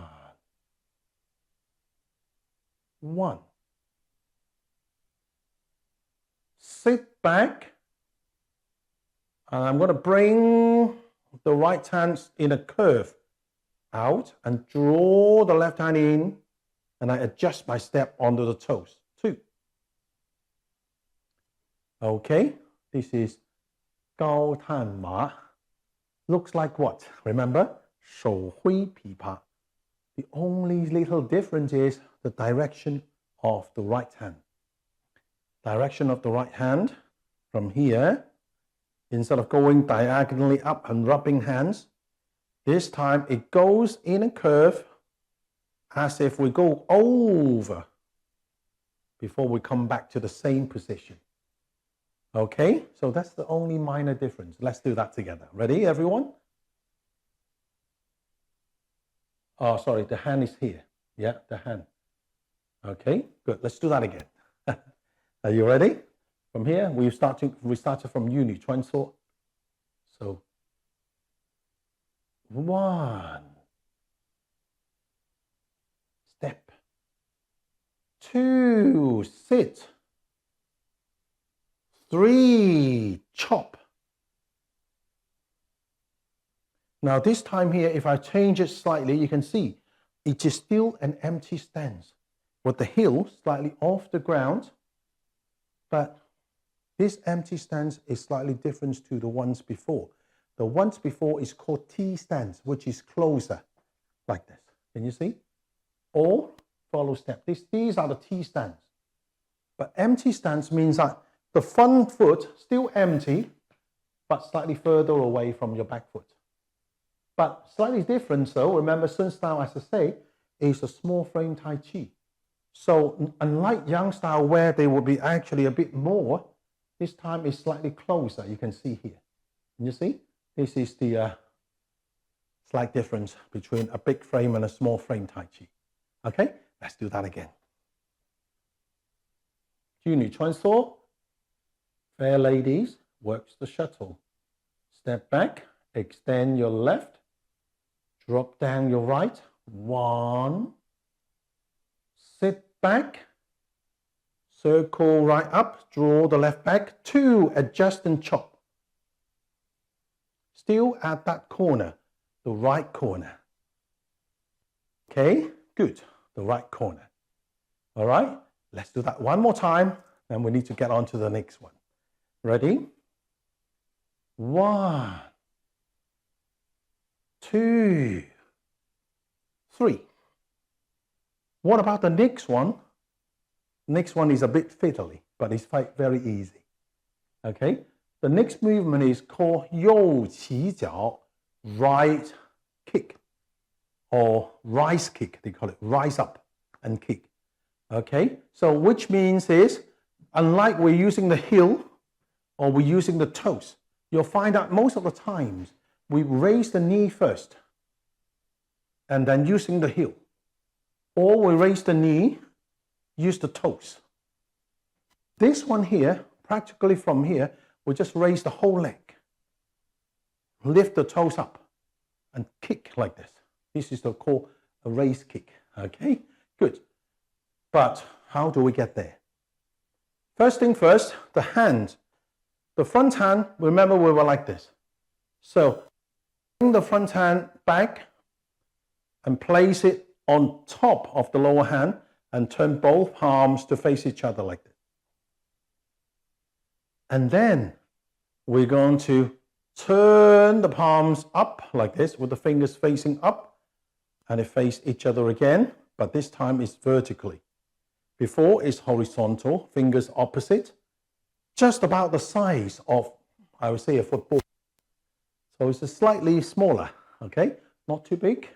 1. Sit back. And I'm going to bring the right hand in a curve out and draw the left hand in. And I adjust my step onto the toes. 2. Okay, this is Gao Tan Ma. Looks like what? Remember? 手挥琵琶. The only little difference is the direction of the right hand. Direction of the right hand from here, instead of going diagonally up and rubbing hands, this time it goes in a curve as if we go over before we come back to the same position. Okay, so that's the only minor difference. Let's do that together. Ready, everyone? Oh, sorry, the hand is here. Yeah, the hand. Okay, good. Let's do that again. Are you ready? From here, we started from uni, 穿梭. So, 1 step, 2 sit, 3 chop. Now this time here, if I change it slightly, you can see it is still an empty stance with the heel slightly off the ground, but this empty stance is slightly different to the ones before. The ones before is called T stance, which is closer, like this. Can you see? Or follow step. These are the T stance. But empty stance means that the front foot still empty, but slightly further away from your back foot. But slightly different though. Remember, Sun style, as I say, is a small frame Tai Chi. So unlike Yang style, where they will be actually a bit more, this time is slightly closer. You can see here. Can you see? This is the slight difference between a big frame and a small frame Tai Chi. Okay, let's do that again. 妓女穿梭, fair ladies, works the shuttle. Step back, extend your left, drop down your right. 1, sit back, circle right up, draw the left back. 2, adjust and chop. Still at that corner, the right corner. Okay, good, the right corner. All right, let's do that one more time, and we need to get on to the next one. Ready? 1, 2, 3. What about the next one? Next one is a bit fiddly, but it's very easy. Okay, the next movement is called 右起脚, right kick, or rise kick, they call it, rise up and kick. Okay, so which means is, unlike we're using the heel or we're using the toes, you'll find that most of the times we raise the knee first and then using the heel. Or we raise the knee, use the toes. This one here, practically from here, we just raise the whole leg. Lift the toes up and kick like this. This is called a raise kick. Okay, good. But how do we get there? First thing first, the hand. The front hand, remember we were like this. So bring the front hand back and place it on top of the lower hand and turn both palms to face each other like this. And then we're going to turn the palms up like this with the fingers facing up, and they face each other again, but this time it's vertically. Before it's horizontal, fingers opposite, just about the size of, I would say, a football. So it's a slightly smaller, okay? Not too big.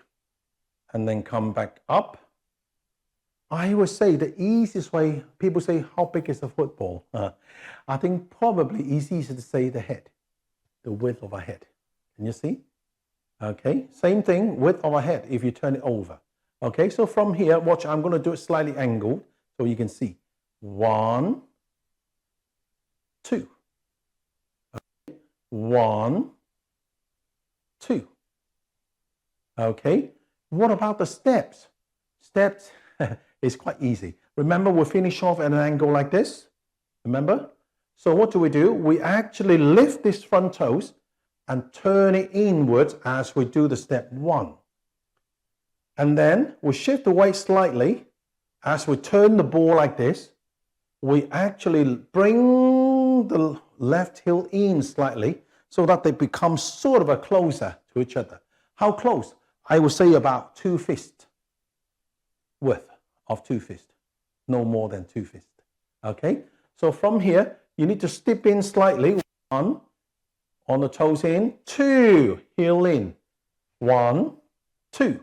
And then come back up. I would say the easiest way, people say, how big is a football? I think probably it's easier to say the head, the width of a head. Can you see? Okay, same thing, width of a head if you turn it over. Okay, so from here, watch, I'm going to do it slightly angled so you can see. 1, 2. Okay. 1, 2. Okay, what about the steps? Steps is quite easy. Remember, we finish off at an angle like this. Remember? So what do? We actually lift this front toes and turn it inwards as we do the step 1. And then we shift the weight slightly. As we turn the ball like this, we actually bring the left heel in slightly so that they become sort of a closer to each other. How close? I would say about 2 fists width of 2 fists, no more than 2 fists. Okay, so from here, you need to step in slightly. 1, on the toes in, 2, heel in, 1, 2.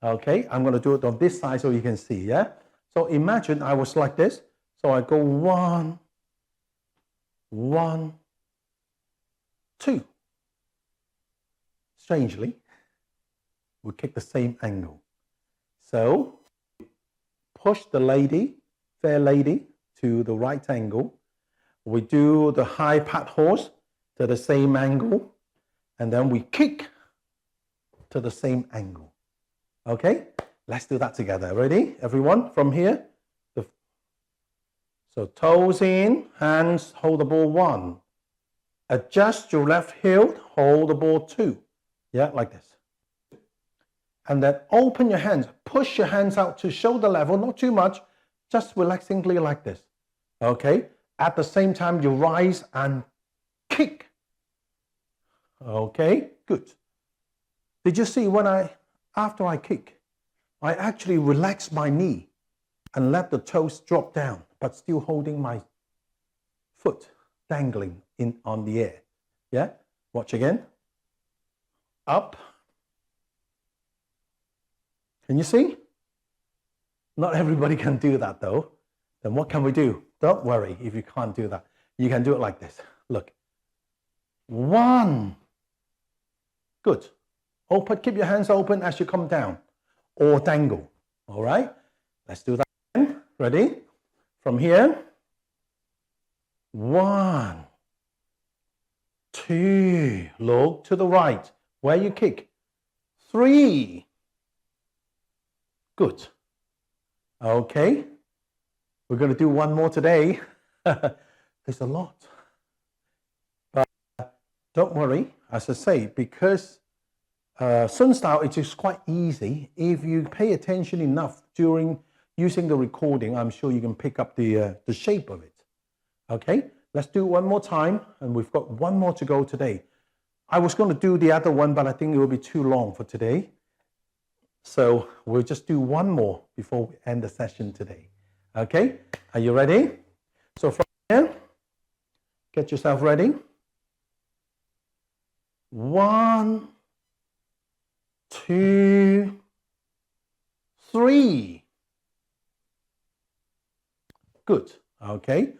Okay, I'm going to do it on this side so you can see, yeah? So imagine I was like this. So I go 1, 1, 2. Strangely. we kick the same angle. So push the lady, fair lady, to the right angle. We do the high pat horse to the same angle, and then we kick to the same angle. Okay, let's do that together. Ready, everyone? From here. So toes in, hands hold the ball 1. Adjust your left heel, hold the ball 2. Yeah, like this. And then open your hands, push your hands out to shoulder level, not too much, just relaxingly like this. Okay, at the same time you rise and kick. Okay, good. Did you see after I kick, I actually relax my knee and let the toes drop down, but still holding my foot dangling on the air. Yeah, watch again. Up. Can you see? Not everybody can do that though. Then what can we do? Don't worry if you can't do that. You can do it like this. Look. 1. Good. Open, keep your hands open as you come down or dangle. All right. Let's do that again. Ready? From here. 1, 2. Look to the right where you kick. 3. Good. Okay. We're going to do one more today. There's a lot. But don't worry, as I say, because Sun style, it is quite easy. If you pay attention enough during using the recording, I'm sure you can pick up the shape of it. Okay, let's do one more time, and we've got one more to go today. I was going to do the other one, but I think it will be too long for today. So we'll just do one more before we end the session today. Okay, are you ready? So from here, get yourself ready. 1, 2, 3. Good. Okay.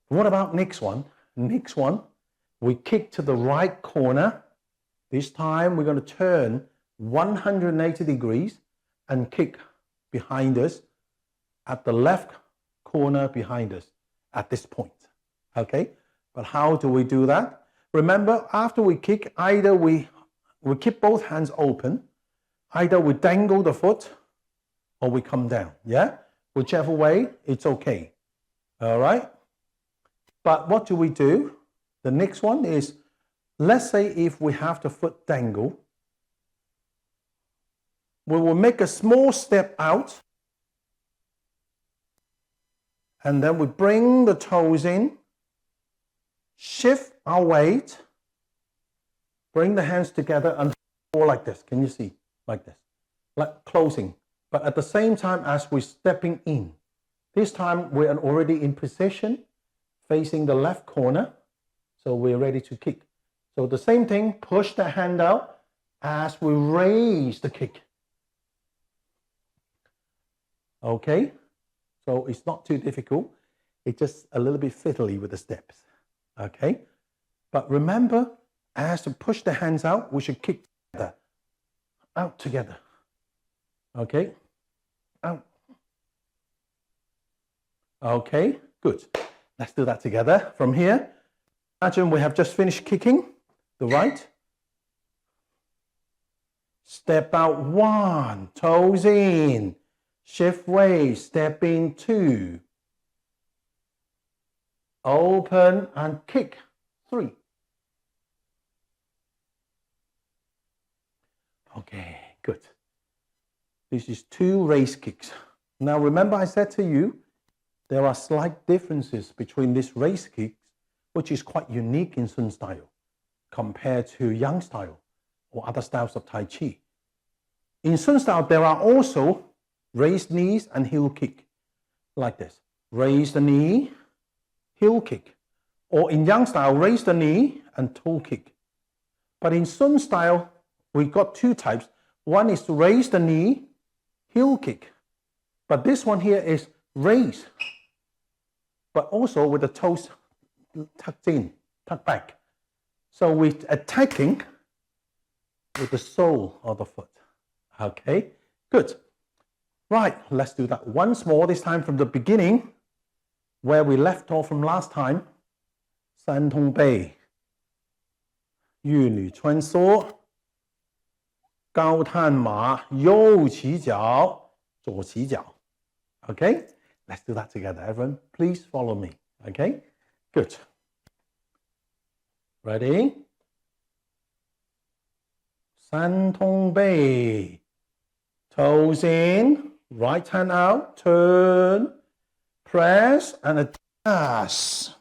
What about next one? Next one, we kick to the right corner. This time we're going to turn 180 degrees and kick behind us at the left corner behind us at this point. Okay, but how do we do that? Remember, after we kick, either we keep both hands open, either we dangle the foot or we come down. Yeah, whichever way, it's okay. All right, but what do we do? The next one is, let's say if we have the foot dangle, we will make a small step out, and then we bring the toes in, shift our weight, bring the hands together and hold like this. Can you see? Like this, like closing. But at the same time as we're stepping in, this time we are already in position, facing the left corner, so we're ready to kick. So the same thing, push the hand out as we raise the kick. Okay, so it's not too difficult. It's just a little bit fiddly with the steps. Okay, but remember, as we push the hands out, we should kick together, out together. Okay, out. Okay, good. Let's do that together. From here, imagine we have just finished kicking the right. Step out 1, toes in. Shift weight, step in 2. Open and kick 3. Okay, good. This is 2 raise kicks. Now remember I said to you, there are slight differences between this raise kicks, which is quite unique in Sun style, compared to Yang style or other styles of Tai Chi. In Sun style, there are also raised knees and heel kick, like this. Raise the knee, heel kick. Or in Yang style, raise the knee and toe kick. But in Sun style, we got 2 types. One is to raise the knee, heel kick. But this one here is raise, but also with the toes tucked in, tucked back. So we're attacking with the sole of the foot. Okay, good. Right, let's do that once more, this time from the beginning, where we left off from last time. 三通背，玉女穿梭，高探马，右起脚，左起脚。Okay, let's do that together. Everyone, please follow me. Okay, good. Ready? 三通背 toes in, right hand out, turn, press and adjust.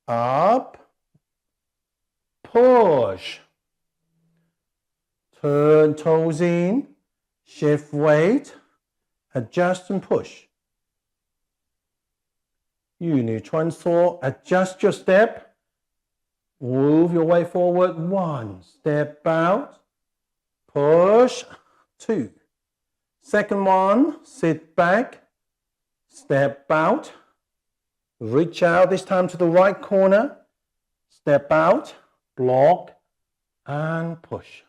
Up, push, turn toes in, shift weight, adjust and push. 玉女穿梭, adjust your step, move your way forward, 1, step out, push, 2. Second one, sit back, step out, reach out, this time to the right corner, step out, block, and push.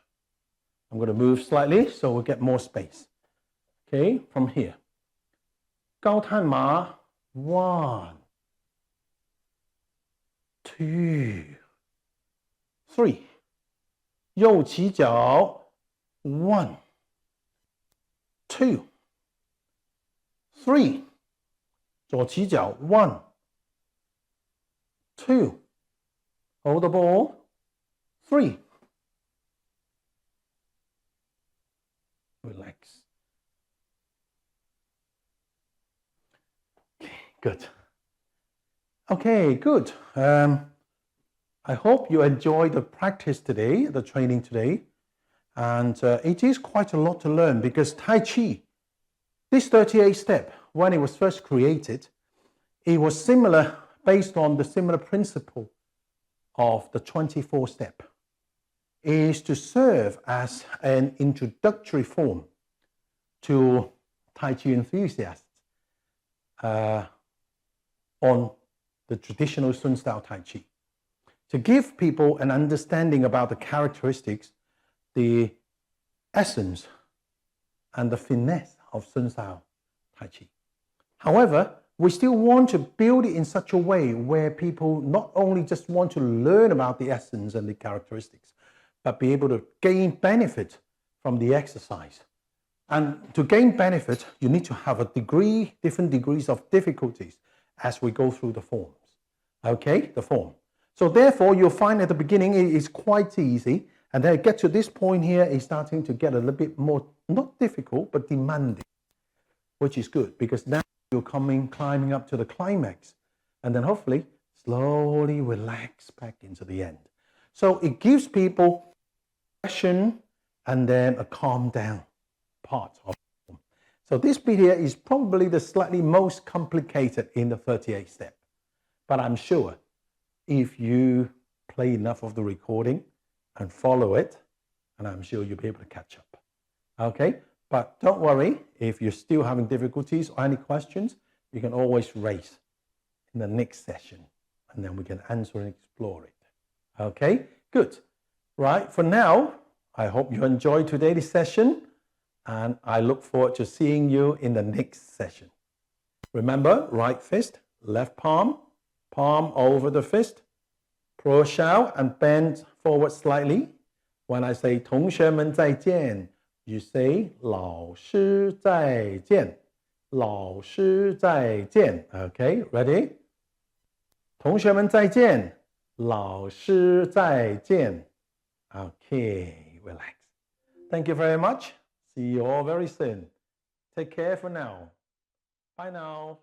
I'm going to move slightly so we'll get more space. Okay, from here. 高探马, 1, 2, 3. 右起脚, 1, 2, 3. 左起脚, 1, 2. Hold the ball, 3. Relax. Okay, good. Okay, good. I hope you enjoyed the practice today, the training today. And it is quite a lot to learn because Tai Chi, this 38 step, when it was first created, it was similar, based on the similar principle of the 24 step, is to serve as an introductory form to Tai Chi enthusiasts on the traditional Sun style Tai Chi, to give people an understanding about the characteristics, the essence, and the finesse of Sun style Tai Chi. However, we still want to build it in such a way where people not only just want to learn about the essence and the characteristics, but be able to gain benefit from the exercise. And to gain benefit, you need to have a degree, different degrees of difficulties as we go through the forms. Okay, the form. So therefore, you'll find at the beginning it is quite easy, and then get to this point here, it's starting to get a little bit more, not difficult, but demanding, which is good because now you're climbing up to the climax, and then hopefully slowly relax back into the end. So it gives people passion and then a calm down part of it. So this bit here is probably the slightly most complicated in the 38 step, but I'm sure if you play enough of the recording and follow it, and I'm sure you'll be able to catch up. Okay, but don't worry, if you're still having difficulties or any questions, you can always raise in the next session, and then we can answer and explore it. Okay, good. Right, for now, I hope you enjoyed today's session, and I look forward to seeing you in the next session. Remember, right fist, left palm, palm over the fist, push out and bend forward slightly. When I say 同学们再见, you say 老师再见, 老师再见. Okay, ready? 同学们再见, 老师再见. Okay, relax. Thank you very much. See you all very soon. Take care for now. Bye now.